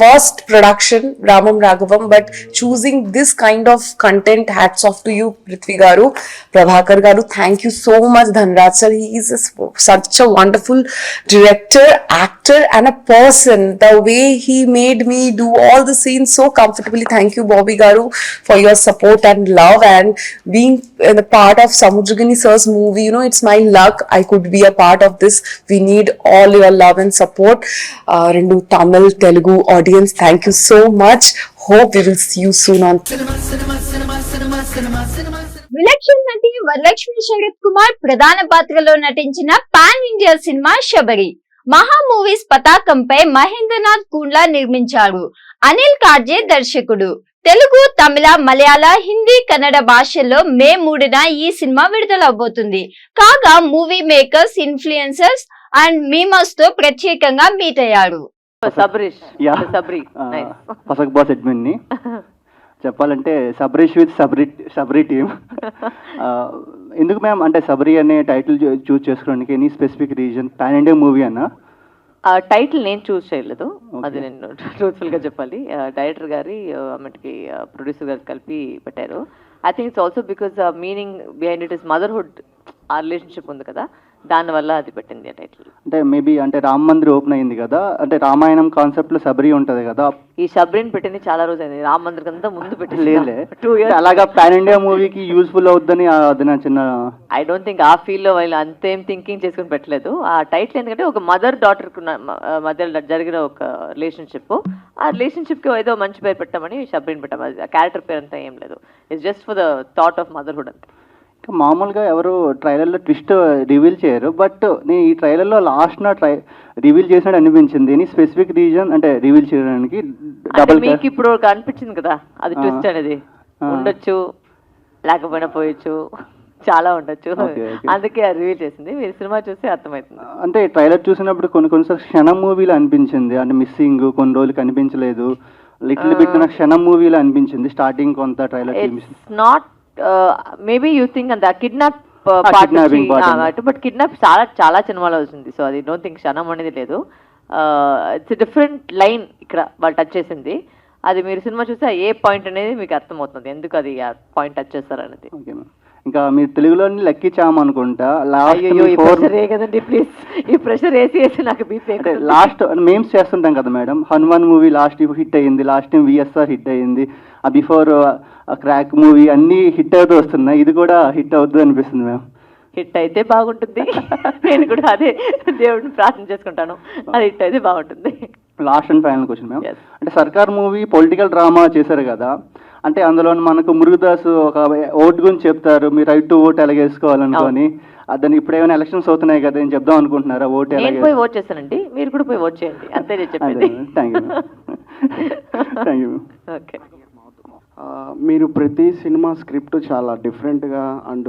first production, Ramam Raghavam, but choosing this kind of content, hats off to you, Prithvi Garu, Prabhakar Garu. Thank you so much, Dhanraj sir. He is such a wonderful director, actor, and a person. The way he made me do all the scenes so comfortably. Thank you, Bobby Garu, for your support and love, and being a part of Samudragini sir's movie. You know, it's my luck I could be a part of this. We need all your love and support. Rendu Tamil, Telugu audience, thank you so much. Hope we will see you soon on cinema, cinema, cinema, cinema, cinema, cinema. విలక్షణ నటి వరలక్ష్మి శరత్ కుమార్ ప్రధాన పాత్రలో నటించిన pan India cinema Sabari. మహా movies పతాకంపై మహేంద్రనాథ్ కుండ్లా నిర్మించారు. అనిల్ కార్జే దర్శకుడు. తెలుగు, తమిళ, మలయాళ, హిందీ, కన్నడ భాషల్లో మే 3న ఈ సినిమా విడుదలవబోతుంది. కాగా movie makers, influencers and memers తో ప్రత్యేకంగా మీట్ అయ్యారు. సబ్రీష్ సబ్రీ పసక్ బాస్ అడ్మిన్ ని చెప్పాలంటే సబ్రీష్ విత్ సబ్రీ టీమ్. ఎందుకు మ్యామ్ అంటే సబ్రీ అనే టైటిల్ చూస్ చేసుకోవడానికి any specific reason? Pan India movie అన్న ఆ టైటిల్ నేను చూస్ చేయలేదు, అది నేను ట్రూత్ఫుల్ గా చెప్పాలి. డైరెక్టర్ గారి ఆమెకి ప్రొడ్యూసర్ గారు కలిపి పెట్టారు. I think it's also because meaning behind it is motherhood, ఆ రిలేషన్షిప్ ఉంది కదా, దానివల్ల అది పెట్టింది ఆ టైటిల్. అంటే మేబీ అంటే రామ మందిర్ ఓపెన్ అయింది కదా, అంటే రామాయణం కాన్సెప్ట్ లో సబరి ఉంటది కదా. ఈ సబ్రీని పెట్టింది చాలా రోజు అయింది, రామ మందిర్ కంతా ముందు పెట్టింది. లేదులే 2 years. అలాగా పాన్ ఇండియా మూవీకి యూస్ఫుల్ అవుద్దని అది నా చిన్న. ఐ డోంట్ థింక్ ఆ ఫీల్డ్ లో వాళ్ళు అంతేం థింకింగ్ చేసుకుని పెట్టలేదు ఆ టైటిల్. ఎందుకంటే ఒక మదర్ డాటర్ మధ్య జరిగిన ఒక రిలేషన్షిప్, ఆ రిలేషన్షిప్ కి ఏదో మంచి పేరు పెట్టామని సబ్రీని పెట్టాము. ఆ క్యారెక్టర్ పేరు అంతా ఏం లేదు, it's just for the thought of motherhood అంతే. మామూలుగా ఎవరు ట్రైలర్లో ట్విస్ట్ రివీల్ చేయరు, బట్ నేను ఈ ట్రైలర్లో లాస్ట్ నా రివీల్ చేసినట్టు అనిపించింది. ఎనీ స్పెసిఫిక్ రీజన్ అంటే రివీల్ చేయడానికి? డబుల్ మీకు ఇప్పుడు అనిపించింది కదా అది ట్విస్ట్ అనేది, ఉండొచ్చు లేకపోయినా పోయొచ్చు, చాలా ఉండొచ్చు, అందుకే అది రివీల్ చేసింది. మీరు సినిమా చూస్తే అర్థమవుతుంది. అంటే ట్రైలర్ చూసినప్పుడు కొన్నిసార్లు క్షణం మూవీలో అనిపించింది, అంటే మిస్సింగ్ కొన్ని రోజులు కనిపించలేదు. లిటిల్ బిట్ నాకు క్షణం మూవీలో అనిపించింది స్టార్టింగ్ కొంత trailer. Not maybe you think అంత కిడ్నాప్ బట్ కిడ్నాప్ చాలా చాలా సినిమాలో వచ్చింది, సో అది డోంట్ థింక్ క్షణం అనేది లేదు. ఇట్స్ డిఫరెంట్ లైన్ ఇక్కడ వాళ్ళు టచ్ చేసింది. అది మీరు సినిమా చూస్తే ఏ పాయింట్ అనేది మీకు అర్థమవుతుంది ఎందుకు అది ఆ పాయింట్ టచ్ చేస్తారు అనేది. ఇంకా మీరు తెలుగులో లెక్కించాము అనుకుంటా. కదండి ప్లీజ్, ఈ ప్రెషర్ వేసి నాకు బీపీ. లాస్ట్ మేమ్స్ చేస్తుంటాం కదా madam, Hanuman movie last hit అయ్యింది, లాస్ట్ టైం విఎస్ఆర్ హిట్ అయ్యింది, ఆ బిఫోర్ క్రాక్ మూవీ అన్ని హిట్ అవుతూ వస్తున్నాయి, ఇది కూడా హిట్ అవుతుంది అనిపిస్తుంది మ్యామ్. హిట్ అయితే బాగుంటుంది, నేను కూడా అదే దేవుడిని ప్రార్థన చేసుకుంటాను, అది హిట్ అయితే బాగుంటుంది. Last and final question ma'am, అంటే సర్కార్ మూవీ పొలిటికల్ డ్రామా చేశారు కదా, అంటే అందులో మనకు మురుగుదాస్ ఒక ఓటు గురించి చెప్తారు, మీరు రైట్ టు ఓట్ ఎలా వేసుకోవాలనుకొని, దాన్ని ఇప్పుడు ఏమైనా ఎలక్షన్స్ అవుతున్నాయి కదా అని చెప్దాం అనుకుంటున్నారా? ఓట్ నేను పోయి ఓట్ చేస్తానండి, మీరు కూడా పోయి ఓట్ చేయండి, అంతే చెప్పండి. Thank you. ఓకే. మీరు ప్రతి సినిమా స్క్రిప్ట్ చాలా డిఫరెంట్గా అండ్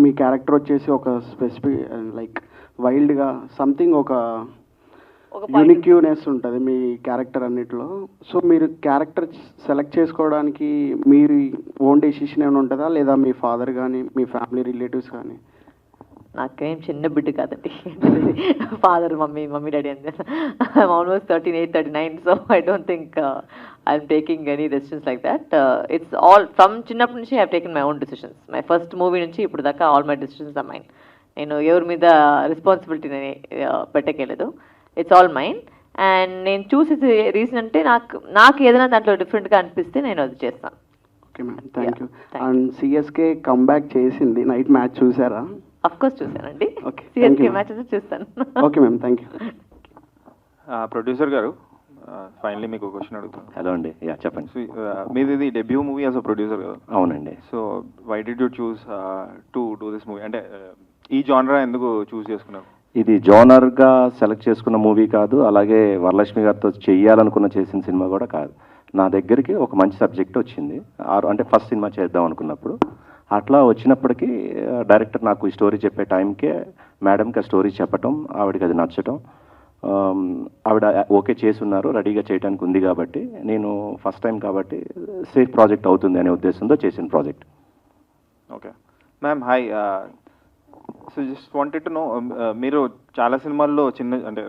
మీ క్యారెక్టర్ వచ్చేసి ఒక స్పెసిఫిక్ లైక్ వైల్డ్గా సంథింగ్ ఒక యూనిక్యూనెస్ ఉంటుంది మీ క్యారెక్టర్ అన్నిటిలో. సో మీరు క్యారెక్టర్ సెలెక్ట్ చేసుకోవడానికి మీరు ఓన్ డెసిషన్ ఏమైనా ఉంటుందా, లేదా మీ ఫాదర్ కానీ మీ ఫ్యామిలీ రిలేటివ్స్ కానీ? నాకేం చిన్న బిడ్డ కాదండి, ఫాదర్ మమ్మీ డాడీ అంతే. I'm almost 38-39, so I don't think I'm taking any decisions like that. It's all from చిన్నప్పటి నుంచి I have taken my own decisions. My first movie నుంచి ఇప్పుడు దాకా all my decisions are mine. నేను ఎవరి మీద రెస్పాన్సిబిలిటీని పెట్టకేలేదు, ఇట్స్ ఆల్ మైన్. అండ్ నేను చూసేది రీజన్ అంటే నాకు ఏదైనా దాంట్లో డిఫరెంట్గా అనిపిస్తే నేను అది చేస్తాను. Okay ma'am, thank you. And CSK comeback చేసింది, నైట్ మ్యాచ్ చూసారా? అఫ్ కోర్స్ చూసానండి, సిఎస్కే మ్యాచెస్ చూస్తాను. Okay ma'am, thank you. Producer గారు, ఫైనలీ మీకు క్వశ్చన్ అడుగుతాను. హలో అండి, యా చెప్పండి. మీది ఇది debut movie as a producer కదా? అవునండి. So why did you choose to do this movie? అంటే ఈ జానరా ఎందుకు చూస్ చేసుకున్నారు? ఇది జోనర్గా సెలెక్ట్ చేసుకున్న మూవీ కాదు, అలాగే వరలక్ష్మి గారితో చేయాలనుకున్న చేసిన సినిమా కూడా కాదు. నా దగ్గరికి ఒక మంచి సబ్జెక్ట్ వచ్చింది, అంటే ఫస్ట్ సినిమా చేద్దాం అనుకున్నప్పుడు. అట్లా వచ్చినప్పటికీ డైరెక్టర్ నాకు ఈ స్టోరీ చెప్పే టైంకే మేడంకి ఆ స్టోరీ చెప్పటం, ఆవిడకి అది నచ్చటం, ఆవిడ ఓకే చేస్తున్నారు, రెడీగా చేయడానికి ఉంది కాబట్టి, నేను ఫస్ట్ టైం కాబట్టి సేఫ్ ప్రాజెక్ట్ అవుతుంది అనే ఉద్దేశంతో చేసిన project. Okay ma'am, hi. So just wanted to know, మీరు చాలా సినిమాల్లో చిన్న అంటే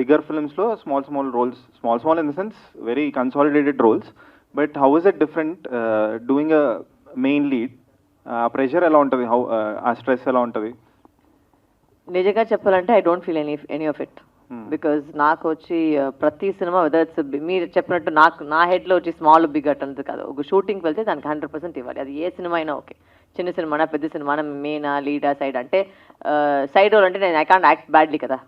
బిగ్గర్ ఫిల్మ్స్లో small roles, small in the sense very consolidated roles, but how is it different doing a main lead? ఆ ప్రెషర్ ఎలా ఉంటుంది, ఆ స్ట్రెస్ ఎలా ఉంటుంది? నిజంగా చెప్పాలంటే I don't feel any of it, because నాకు వచ్చి ప్రతి సినిమా వెదర్ ఇట్స్ మీరు చెప్పినట్టు నా హెడ్లో వచ్చి స్మాల్ బిగ్ అట్టంత కాదు. ఒక షూటింగ్కి వెళ్తే దానికి 100% ఇవ్వాలి. అది ఏ సినిమా అయినా ఓకే, చిన్న సినిమానా పెద్ద సినిమానా, మెయినా లీడా సైడ్ అంటే సైడ్ రోల్ అంటే నేను ఐ కాంట్ యాక్ట్ బ్యాడ్లీ కదా,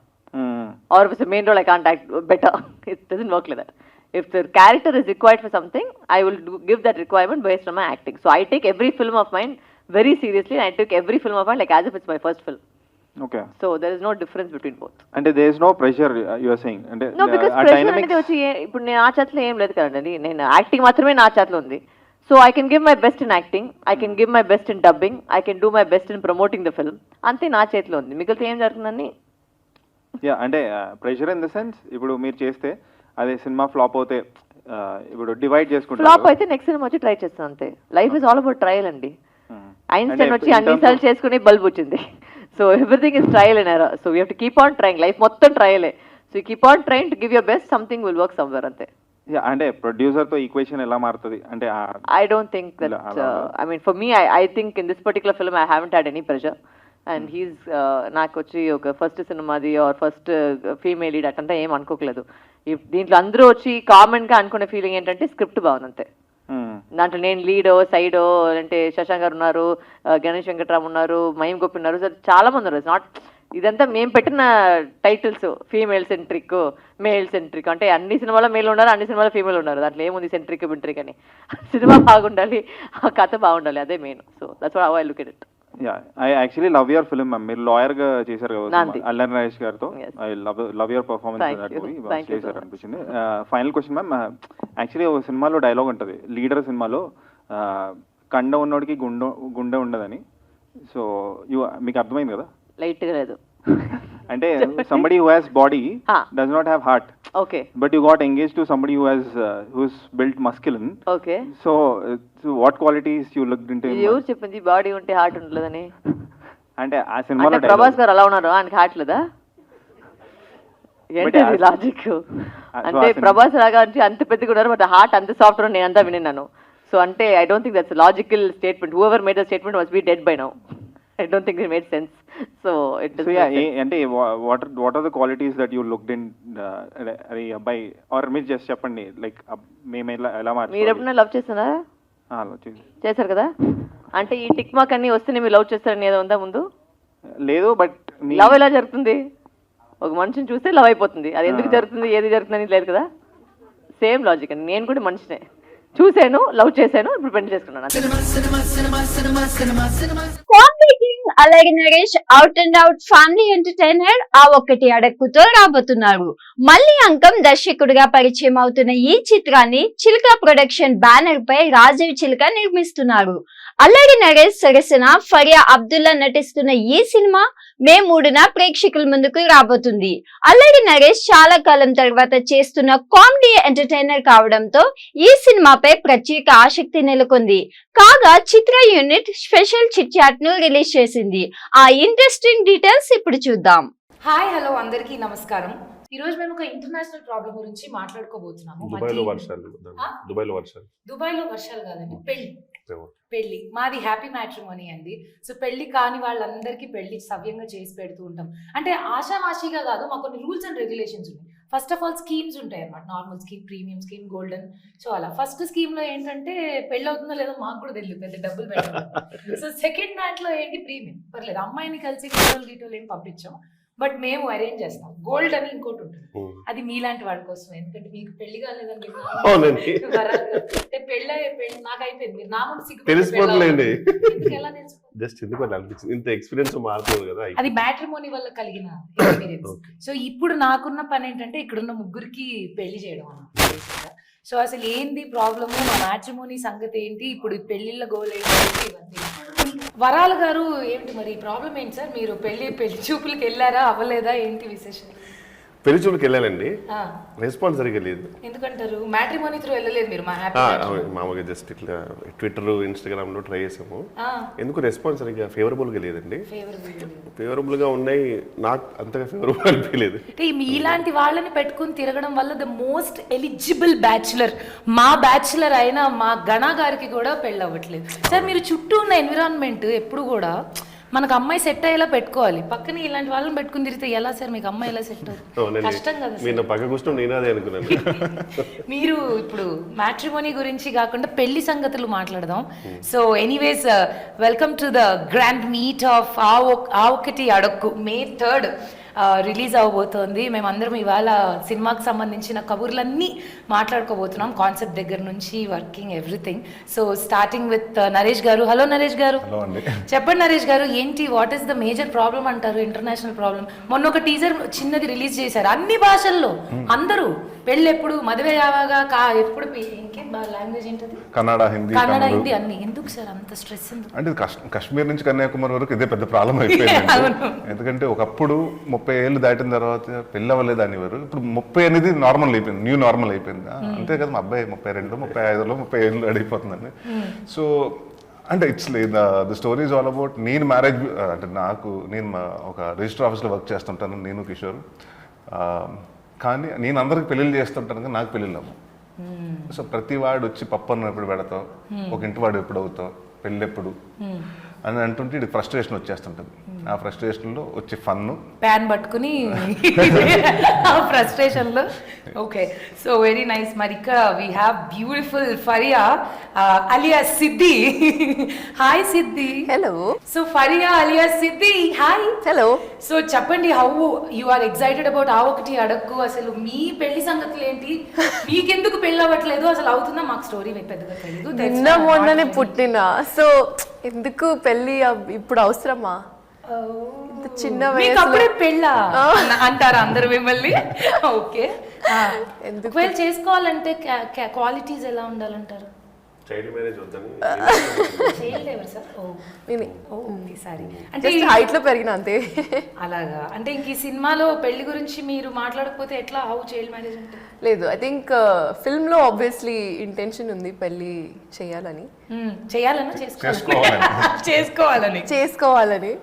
or if main role I can't act better. It doesn't work like that. If the character is required for something, I will give that requirement based on my acting. So I take every film of mine very seriously, and I took every film of mine like as if it's my first film. Okay. So there is no difference between both. And there is no pressure, you are saying? And no, because pressure అనేది వచ్చి ఇప్పుడు నేను ఆ చేతిలో ఏం లేదు కదండి, నేను యాక్టింగ్ మాత్రమే నా చేతిలో ఉంది. So I can give my best in acting, I can give my best in dubbing, I can do my best in promoting the film. అంతే నా చేతిలో ఉంది, మిగిలితే ఏం జరుగుతుందని. యా, అంటే ప్రెషర్ ఇన్ ద సెన్స్ ఇప్పుడు మీరు చేస్తే అదే సినిమా ఫ్లాప్ అవుతే ఇప్పుడు డివైడ్ చేసుకుంటారు. ఫ్లాప్ అయితే నెక్స్ట్ సినిమా వచ్చి ట్రై చేస్తాను అంతే. Life is all about trial అండి. ఐన్స్టైన్ వచ్చి అన్ని సార్లు చేసుకుని బల్బ్ వచ్చింది. So everything is trial and error. So you have to keep on trying. Life మొత్తం ట్రయలే. So you keep on trying to give your best, something will work somewhere అంతే. అంటే ప్రొడ్యూసర్ తో ఈక్వేషన్ ఎలా మారుతుంది అంటే? I don't think that, I mean for me I think in this particular film I haven't had any pressure. And he's నాకు వచ్చి ఒక first సినిమాది ఆర్ ఫస్ట్ ఫీమేల్ లీడ్ అట్టంతా ఏం అనుకోకలేదు. దీంట్లో అందరూ వచ్చి కామన్గా అనుకునే ఫీలింగ్ ఏంటంటే స్క్రిప్ట్ బాగుంది అంతే. దాంట్లో నేను లీడో సైడో అంటే శశాంక్ గారు ఉన్నారు, గణేష్ వెంకట్రామ్ ఉన్నారు, మహిమ్ గోపి ఉన్నారు, సో చాలా మంది ఉన్నారు. నాట్ ఇదంతా మేము పెట్టిన titles female centric male centric అంటే అన్ని సినిమాలో మేల్ ఉన్నారు, అన్ని సినిమాలో ఫీమేల్ ఉన్నారు. దాంట్లో ఏముంది సెంట్రిక్ బింట్రిక్ అని. సినిమా బాగుండాలి, ఆ కథ బాగుండాలి, అదే main. So that's what how I look at it. Yeah, I actually love your film ma'am. మీరు లాయర్ గా చేశారు కదా అల్లరి నరేష్ గారితో. ఐ లవ్ యువర్ పర్ఫార్మెన్స్ చేశారు అనిపించింది. ఫైనల్ క్వశ్చన్ మ్యామ్, యాక్చువల్లీ ఒక సినిమాలో డైలాగ్ ఉంటుంది, లీడర్ సినిమాలో, కండ ఉన్నోడికి గుండె ఉండదని. సో మీకు అర్థమైంది కదా? లైట్ గా లేదు అంటే somebody who has body does not have heart. Okay. But you got engaged to somebody who's built masculine. Okay. So what qualities you looked into him? ఎవరు చెప్పింది బాడీ ఉంటే హార్ట్ ఉండలేదని? అంటే ఆ సినిమాలో ప్రభాస్ గారు అలా ఉన్నారు, ఆయనకి హార్ట్ లేదా? ఏంటి లాజిక్? అంటే ప్రభాస్ లాగా అంటే అంత పెద్దగా ఉన్నారు, బట్ హార్ట్ అంత సాఫ్ట్ ఉన్నారు, నేను అంతా విన్నాను. సో అంటే I don't think that's logical statement. Whoever made the statement was be dead by now. I don't think it made sense. So it doesn't. So yeah, ante what are the qualities that you looked in by or me just చెప్పండి, like మేము ఎలా మార్చుకోవాలి? మీరు ఎప్పుడైనా love చేస్తున్నారా? చేశారు కదా, అంటే ఈ టిక్ మార్క్ అన్ని వస్తేనే మీరు లవ్ చేస్తారని ఏదో ఉందా ముందు? లేదు, బట్ లవ్ ఎలా జరుగుతుంది? ఒక మనిషిని చూస్తే లవ్ అయిపోతుంది. అది ఎందుకు జరుగుతుంది, ఏది జరుగుతుందని లేదు కదా. సేమ్ లాజిక్ అండి. నేను కూడా మనిషినే, చూశాను, లవ్ చేశాను, ఇప్పుడు పెళ్లి చేసుకున్నాను. Comedy king Allari Naresh out and out family entertainer ఆ ఒక్కటి అడక్కుతో రాబోతున్నారు. మళ్ళీ అంకం దర్శకుడిగా పరిచయం అవుతున్న ఈ చిత్రాన్ని చిలుక ప్రొడక్షన్ బ్యానర్ పై రాజీవ్ చిలుక నిర్మిస్తున్నారు. అల్లరి నరేష్ సరసన ఫరియా అబ్దుల్లా నటిస్తున్న ఈ సినిమా మే 3న ప్రేక్షకుల ముందుకు రాబోతుంది. అల్లరి నరేష్ చాలా కాలం తర్వాత చేస్తున్న కామెడీ ఎంటర్టైనర్ కావడంతో ఈ సినిమాపై ప్రత్యేక ఆసక్తి నెలకొంది. కాగా చిత్ర యూనిట్ స్పెషల్ చిట్ చాట్ ను రిలీజ్ చేసింది. ఆ ఇంట్రెస్టింగ్ డీటెయిల్స్ ఇప్పుడు చూద్దాం. హాయ్, హలో, అందరికీ నమస్కారం. ఈ రోజు మేము ఒక ఇంటర్నేషనల్ ప్రాబ్లం గురించి మాట్లాడుకోబోతున్నాము. దుబాయ్లో వర్షాలు కాదండి, పెళ్లి. మాది హ్యాపీ మ్యాట్రిమోనీ అండి. సో పెళ్లి కాని వాళ్ళందరికీ పెళ్లి సవ్యంగా చేసి పెడుతూ ఉంటాం. అంటే ఆషామాషిగా కాదు, మాకు కొన్ని రూల్స్ అండ్ రెగ్యులేషన్స్ ఉన్నాయి. ఫస్ట్ ఆఫ్ ఆల్ స్కీమ్స్ ఉంటాయి అన్నమాట. Normal scheme, premium scheme, golden. So అలా ఫస్ట్ స్కీమ్ లో ఏంటంటే పెళ్లి అవుతుందో లేదో మాకు కూడా తెలియదు, పెద్ద డబ్బులు పెట్టాలి. సో సెకండ్ దాంట్లో ఏంటి, ప్రీమియం. పర్లేదు, అమ్మాయిని కలిసి గీటోలు ఏం పంపించాం, బట్ మేము అరేంజ్ చేస్తాం. గోల్డ్ అని ఇంకోటి ఉంటుంది, అది మీలాంటి వాళ్ళ కోసం. ఎందుకంటే మీకు పెళ్లి కాలేదండి, పెళ్ళి నాకు అయిపోయింది, మీరు నామం అది మ్యాట్రిమోనీ వల్ల కలిగిన ఎక్స్పీరియన్స్. సో ఇప్పుడు నాకున్న పని ఏంటంటే ఇక్కడున్న ముగ్గురికి పెళ్లి చేయడం అన్నమాట. సో అసలు ఏంది ప్రాబ్లము, మా మ్యాట్రిమోనీ సంగతి ఏంటి, ఇప్పుడు పెళ్లిళ్ళ గోల్ ఏంటి, ఇవన్నీ. వరాల గారు ఏంటి మరి ప్రాబ్లం ఏంటి సార్? మీరు పెళ్లి చూపులకి వెళ్ళారా, అవ్వలేదా, ఏంటి విశేషం? పెళ్లి చూపుకి వెళ్ళానండి, రెస్పాన్స్ సరిగ్గా లేదు. ఎందుకంటారు? మ్యాట్రిమోనీ త్రూ వెళ్ళలేదు మీరు? మామూలుగా జస్ట్ ఇట్లా ట్విట్టర్, ఇన్స్టాగ్రామ్ లో ట్రై చేసాము. ఎందుకు రెస్పాన్స్ సరిగ్గా ఫేవరబుల్ గా లేదండి. ఫేవరబుల్ గా ఉన్నాయి, నాకు అంతగా ఫేవరబుల్ అనిపించలేదు. ఇలాంటి వాళ్ళని పెట్టుకుని తిరగడం వల్ల ద మోస్ట్ ఎలిజిబుల్ బ్యాచులర్, మా బ్యాచులర్ అయిన మా గణా గారికి కూడా పెళ్ళి అవ్వట్లేదు. సార్ మీరు చుట్టూ ఉన్న ఎన్విరాన్మెంట్ ఎప్పుడు కూడా మనకు అమ్మాయి సెట్ అయ్యేలా పెట్టుకోవాలి. పక్కన ఇలాంటి వాళ్ళని పెట్టుకుని తిరిగితే ఎలా సార్ మీకు అమ్మాయి ఎలా సెట్ అవుతుంది? కష్టం కదా. మీరు పక్క కూర్చొని నేను అదే అనుకున్నాను. మీరు ఇప్పుడు మ్యాట్రిమోనీ గురించి కాకుండా పెళ్లి సంగతులు మాట్లాడదాం. So anyways, welcome to the grand meet of ఆ ఒకటి అడక్కు. May 3rd release అవ్వబోతోంది. మేమందరం ఇవాళ సినిమాకి సంబంధించిన కబుర్లన్నీ మాట్లాడుకోబోతున్నాం, కాన్సెప్ట్ దగ్గర నుంచి working everything. So starting with Naresh garu. Hello Naresh garu, చెప్పండి నరేష్ గారు, ఏంటి what is the major problem అంటారు? International problem. మొన్న ఒక టీజర్ చిన్నది రిలీజ్ చేశారు అన్ని భాషల్లో. అందరూ పెళ్ళి ఎప్పుడు, మదువే యావాగా, ఎప్పుడు, ఇంకేం లాంగ్వేజ్ ఏంటది? కన్నడ, హిందీ అన్ని. ఎందుకు సార్ అంత స్ట్రెస్? అంటే కాశ్మీర్ నుంచి కన్యాకుమారి వరకు ఇదే పెద్ద ప్రాబ్లం అయిపోయింది. ఎందుకంటే ఒకప్పుడు 30 ఏళ్ళు దాటిన తర్వాత పెళ్ళి అవ్వలేదు అనేవారు. ఇప్పుడు 30 అనేది నార్మల్ అయిపోయింది, న్యూ నార్మల్ అయిపోయింది. అంతే కదా, మా అబ్బాయి 32, 35లో 30 ఏళ్ళు అడిగిపోతుందండి. సో అంటే it's the story is all about, నేను మ్యారేజ్ అంటే నేను ఒక రిజిస్టర్ ఆఫీస్లో వర్క్ చేస్తుంటాను, నేను కిషోర్. కానీ నేను అందరికి పెళ్ళిళ్ళు చేస్తుంటాను, కానీ నాకు పెళ్ళిళ్ళు అవ్వవు. సో ప్రతి వాడు వచ్చి పప్పను ఎప్పుడు పెడతావు, ఒక ఇంటి వాడు ఎప్పుడు అవుతావు, పెళ్ళి ఎప్పుడు అని అంటుంటే ఇది ఫ్రస్ట్రేషన్ వచ్చేస్తుంటుంది. ఆ ఫ్రస్ట్రేషన్లో వచ్చే ఫన్ను ప్యాన్ పట్టుకుని ఆ ఫ్రస్ట్రేషన్లో. Okay, so very nice. మరి ఇక్కడ we have beautiful Faria alias Siddhi. Hi Siddhi. Hello. So Faria alias Siddhi, hi. Hello. So చెప్పండి, how you are excited about ఆ ఒకటి అడక్కు? అసలు మీ పెళ్లి సంగతులు ఏంటి? మీకెందుకు పెళ్ళి అవ్వట్లేదు? అసలు అవుతుందా? మాకు స్టోరీ పెద్దగా తెలియదు. నిన్న మొన్ననే పుట్టిన, సో ఎందుకు పెళ్ళి ఇప్పుడు అవసరమా? చిన్న వయసులో పెళ్ళా అంటారా అందరు మిమ్మల్ని? ఓకే, ఒకవేళ చేసుకోవాలంటే క్వాలిటీస్ ఎలా ఉండాలంటారు? చైల్డ్ మ్యారేజ్ వద్దని. చైల్డ్ ఎవరు సార్? సారీ, అంటే హైట్ లో పెరిగిన అంతే. అలాగా. అంటే ఇంక ఈ సినిమాలో పెళ్లి గురించి మీరు మాట్లాడకపోతే ఎట్లా? హౌ చైల్డ్ మ్యారేజ్ అంటే? లేదు, ఐ థింక్ ఫిల్మ్ లో ఆబ్వియస్లీ ఇంటెన్షన్ ఉంది పెళ్లి చేయాలని. చేసుకోవాలని.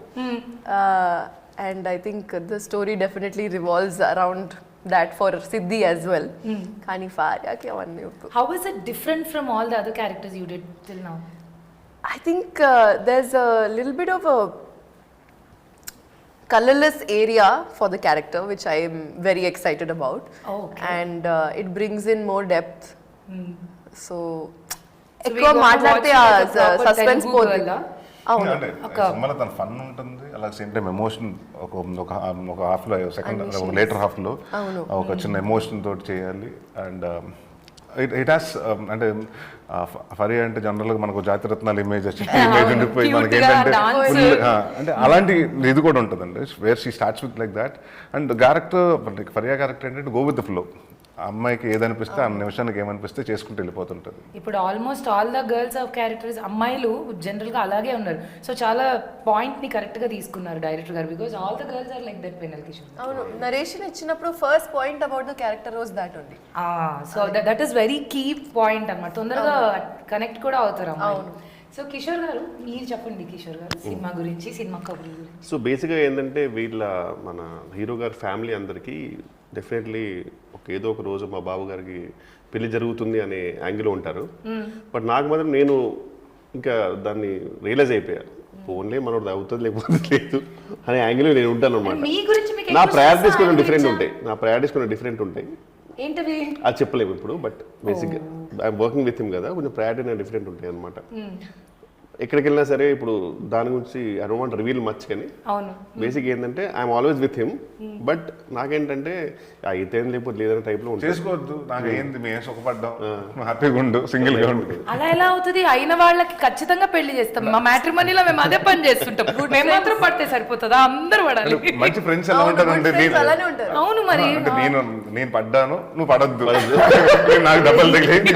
And I think the story definitely revolves around that for Siddhi as well. Kani Farya ki avanni uttu. How is it different from all the other characters you did till now? I think there's a little bit of a colorless area for the character, which I am very excited about. Okay. And it brings in more depth. So ఎక్కువ మాట్లాడితే suspense పోతుంది. సినిమాలో తన fun ఉంటుంది, అలాగే same time emotion ఒక హాఫ్లో, second later హాఫ్లో ఒక చిన్న ఎమోషన్ తోటి చేయాలి. అండ్ ఇట్ హాస్ అంటే ఫరియా అంటే జనరల్గా మనకు జాతిరత్నాలు ఇమేజ్ ఇమేజ్ ఉండిపోయి మనకి ఏంటంటే అంటే అలాంటి ఇది కూడా ఉంటుందండి, where she starts with like that. And character Faria character ఏంటంటే గో విత్ ద ఫ్లో. అమ్మాయికి ఏదనిపిస్తే ఆ నిమిషానికి ఏమనిపిస్తే చేసుకుంటూ వెళ్ళిపోతుంటుంది. ఇప్పుడు almost all the girls of characters, అమ్మాయిలు జనరల్గా అలాగే ఉన్నారు. సో చాలా పాయింట్ని కరెక్ట్గా తీసుకున్నారు డైరెక్టర్ గారు, because all the girls are like that పెనల్ కిషోర్. అవును, నరేషన్ ఇచ్చినప్పుడు first point about the character was that only. So that is very key point అన్నమాట, తొందరగా కనెక్ట్ కూడా అవుతారు అమ్మాయిలు. సో కిషోర్ గారు మీరు చెప్పండి, కిషోర్ గారు సినిమా గురించి, సినిమా కబుర్ల గురించి. సో బేసిక్గా ఏంటంటే మన హీరో గారి ఫ్యామిలీ అందరికీ డెఫినెట్లీ ఏదో ఒక రోజు మా బాబు గారికి పెళ్లి జరుగుతుంది అనే యాంగిల్ ఉంటారు. బట్ నాకు మాత్రం నేను ఇంకా దాన్ని రియలైజ్ అయిపోయాను, ఓన్లీ మనోడు అవుతుంది లేకపోతే లేదు అనే యాంగిల్ నేను ఉంటాను అనమాట. నా ప్రయారిటీస్ కొన్ని డిఫరెంట్ ఉంటాయి. ఏంటవి అది చెప్పలేము ఇప్పుడు, బట్ బేసిక్గా ఐఎమ్ వర్కింగ్ విత్ హిమ్ కదా, కొంచెం ప్రయారిటీ నా డిఫరెంట్ ఉంటాయి అనమాట. ఎక్కడికి వెళ్ళినా సరే ఇప్పుడు దాని గురించి I don't want reveal much, కానీ బేసిక్ ఏంటంటే I'm always with him. But నాకేంటంటే అయితే లేకపోతే లేదనే టైప్ లో చేసుకోవద్దు, నాకు ఏంది మేము సుఖపడ్డాం, హ్యాపీగా ఉండు, సింగిల్ గా ఉండు. అలా ఎలా అవుతుంది? అయిన వాళ్ళకి ఖచ్చితంగా పెళ్లి చేస్తాం. మా మ్యాట్రిమోనీలో మేము అదే పని చేస్తుంటాం. మేము మాత్రం పడితే సరిపోతుందా? అందరూ పడాలి. మంచి ఫ్రెండ్స్ ఎలా ఉంటారంటే, అవును మరి నేను పడ్డాను నువ్వు పడద్దు, నాకు డబ్బులు తగిలి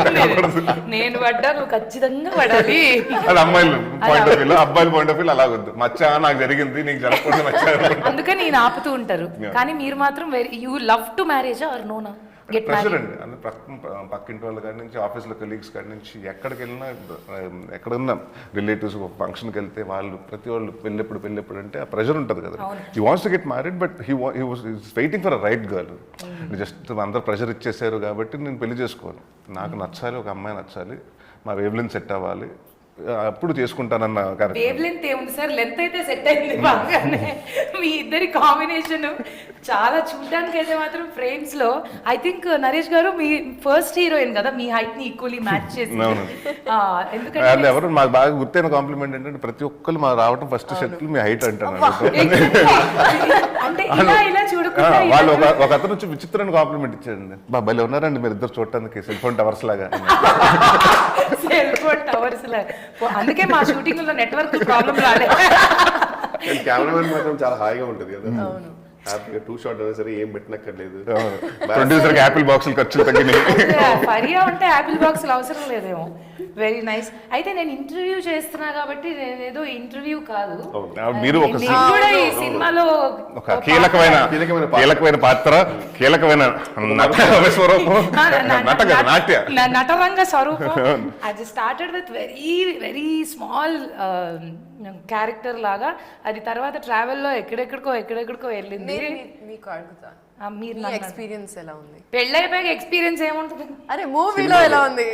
నేను పడ్డా నువ్వు ఖచ్చితంగా పడాలి. అది అమ్మాయిలు పాయింట్ ఆఫ్ వ్యూ, అబ్బాయిల పాయింట్ ఆఫ్ వ్యూ అలాగొద్దు. మచ్చా నాకు జరిగింది, నీకు జరగకూడదు మచ్చా. అందుకని నేను ఆపుతూ ఉంటారు. కానీ మీరు మాత్రం you love to marriage or నోనా? ప్రెషర్ అండి. అంటే పక్కింటి వాళ్ళ కాడి నుంచి, ఆఫీస్లో కొలీగ్స్ కాడి నుంచి, ఎక్కడికి వెళ్ళినా, ఎక్కడున్నా రిలేటివ్స్ ఫంక్షన్కి వెళ్తే వాళ్ళు ప్రతి వాళ్ళు పెళ్ళెప్పుడు అంటే ఆ ప్రెషర్ ఉంటుంది కదా. He wants to get married but he was waiting for a right girl. Just అందరు ప్రెషర్ ఇచ్చేసారు కాబట్టి నేను పెళ్లి చేసుకోను. నాకు నచ్చాలి, ఒక అమ్మాయి నచ్చాలి, మా వేవ్లెంత్ సెట్ అవ్వాలి, అప్పుడు చేసుకుంటానన్న వేవ్లెంత్ ఏముంది సార్, లెంత్ అయితే సెట్ అయింది బాగానే. మీ ఇద్దరి కాంబినేషన్ చాలా చూడడానికి అయితే మాత్రం ఫ్రేమ్స్ లో ఐ థింక్ నరేష్ గారు మీ ఫస్ట్ హీరోయిన్ కదా, మీ హైట్ ని ఈక్వల్లీ మ్యాచ్ చేసి. ఎందుకంటే ఎవరు మాకు బాగా గుర్తైన కాంప్లిమెంట్ ఏంటంటే ప్రతి ఒక్కరు మా రావడం ఫస్ట్ షర్ట్ మీ హైట్ అంటాను. అంటే ఇలా చూడకుండా వాళ్ళు ఒక అతను వచ్చి విచిత్రమైన కాంప్లిమెంట్ ఇచ్చాడండి, బాబాయ్ ఉన్నారండి మీరు ఇద్దరు చూడటానికి సెల్ ఫోన్ టవర్స్ లాగా. సెల్ ఫోన్ టవర్స్ లాగా, అందుకే మా షూటింగ్ లో నెట్వర్క్ ప్రాబ్లం రాలేదు. కెమెరామెన్ మాత్రం చాలా హాయిగా ఉంటుంది కదా, హ్యాపీగా 2 షాట్ అయినా సరే ఏం పెట్టనక్కర్లేదు. ప్రొడ్యూసర్ యాపిల్ బాక్సులు ఖర్చులు తగ్గినాయి. ఫరియా ఉంటే యాపిల్ బాక్సులు అవసరం లేదేమో. Very nice. అయితే నేను ఇంటర్వ్యూ చేస్తున్నా కాబట్టి నేనేదో ఇంటర్వ్యూ కాదు, మీరు ఒక ఈ సినిమాలో కీలకమైన పాత్ర, కీలకమైన నటరంగ స్వరూపం. అది started with very very small character లాగా, అది తర్వాత ట్రావెల్లో ఎక్కడెక్కడికో వెళ్ళింది. మీకు అడుగుతా, మీరు ఎక్స్పీరియన్స్ ఎలా ఉంది? పెళ్ళైపోయాక ఎక్స్పీరియన్స్ ఏముంటుంది? అరే మూవీలో ఎలా ఉంది?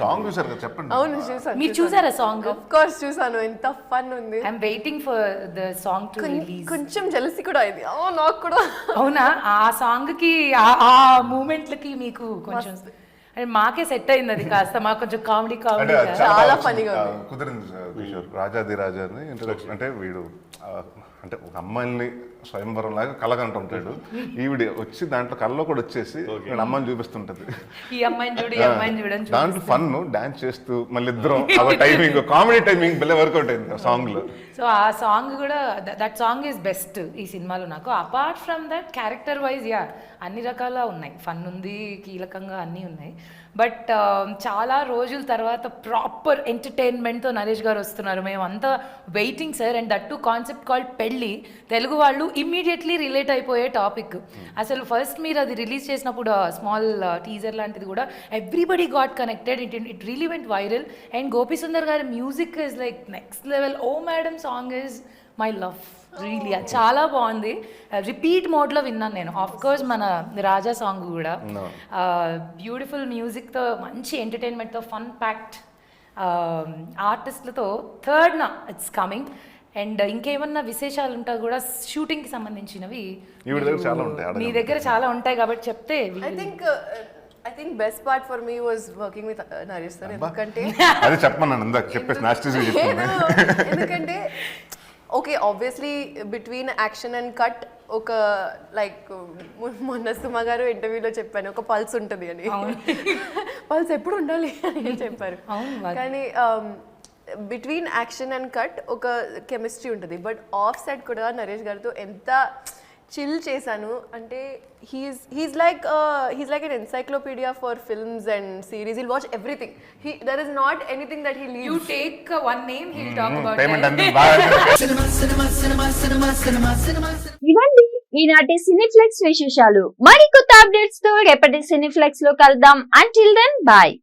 సాంగ్ చూసారు కదా, చెప్పండి. అవును చూసాను. మీరు చూసారా సాంగ్? ఆఫ్ కోర్స్ చూసాను. ఎంత ఫన్ ఉంది. I'm waiting for the song to release. కొంచెం జెలసీ కూడా అయింది. నాకు కూడా. అవునా? ఆ సాంగ్ కి ఆ మూమెంట్లకి మీకు కొంచెం అంటే మాకే సెట్ అయింది అది కాస్త, మాకు కొంచెం కామెడీ చాలా ఫన్నీగా కుదిరింది. కిషోర్ రాజాది రాజా అని ఇంట్రొడక్షన్, అంటే వీడు అంటే ఒక అమ్మాయిని స్వయంవరం లాగా కలగంటుంటాడు, ఈవిడ వచ్చి దాంట్లో కళ్ళలో కూడా వచ్చేసి అమ్మాయిని చూపిస్తుంటది. ఈ అమ్మాయిని చూడని దాంట్లో ఫన్ డాన్స్ చేస్తూ మళ్ళీ ఇద్దరం టైమింగ్, కామెడీ టైమింగ్ భలే వర్కౌట్ అయింది ఆ సాంగ్ లో. సో ఆ సాంగ్ కూడా, దట్ సాంగ్ ఈజ్ బెస్ట్ ఈ సినిమాలో నాకు. Apart from that character wise అన్ని రకాల ఉన్నాయి, ఫన్ ఉంది, కీలకంగా అన్నీ ఉన్నాయి. బట్ చాలా రోజుల తర్వాత ప్రాపర్ ఎంటర్టైన్మెంట్తో నరేష్ గారు వస్తున్నారు. మేమంతా waiting sir. And that to concept called పెళ్ళి, తెలుగు వాళ్ళు ఇమ్మీడియట్లీ రిలేట్ అయిపోయే టాపిక్. అసలు ఫస్ట్ మీరు అది రిలీజ్ చేసినప్పుడు స్మాల్ టీజర్ లాంటిది కూడా everybody got connected. It really went viral. And Gopi Sundar గారి music is like next level. Oh madam song is my love really, చాలా బాగుంది. రిపీట్ మోడ్లో విన్నాను నేను. ఆఫ్ కోర్స్ మన రాజా సాంగ్ కూడా బ్యూటిఫుల్ మ్యూజిక్తో, మంచి ఎంటర్టైన్మెంట్తో, ఫన్ ప్యాక్డ్ ఆర్టిస్టులతో. థర్డ్న ఇట్స్ కమింగ్. అండ్ ఇంకేమన్నా విశేషాలు ఉంటా కూడా షూటింగ్కి సంబంధించినవి మీ దగ్గర చాలా ఉంటాయి కాబట్టి చెప్తే. I think best part for me was working with Naresh sir. ఎందుకంటే అది చెప్పమన్నాను ఇందాక చెప్పేసి నాస్టిస్ ఎందుకంటే okay obviously between action and cut ఒక లైక్ మొన్న సుమ గారు ఇంటర్వ్యూలో చెప్పాను, ఒక పల్స్ ఉంటుంది అని. పల్స్ ఎప్పుడు ఉండాలి అని చెప్పారు. కానీ బిట్వీన్ యాక్షన్ అండ్ కట్ ఒక కెమిస్ట్రీ ఉంటుంది. బట్ ఆఫ్ సెట్ కూడా నరేష్ గారితో ఎంత చిల్ చేశాను అంటే he's like an encyclopedia for films and series. He'll watch everything. There is not anything that he leaves. You take one name, he'll talk about payment it. ఇవండి ఈనాటి సినీఫ్లెక్స్ విశేషాలు. మరి కొత్త అప్డేట్స్ తో రేపటి సినీఫ్లెక్స్ లో కలుద్దాం. Until then bye.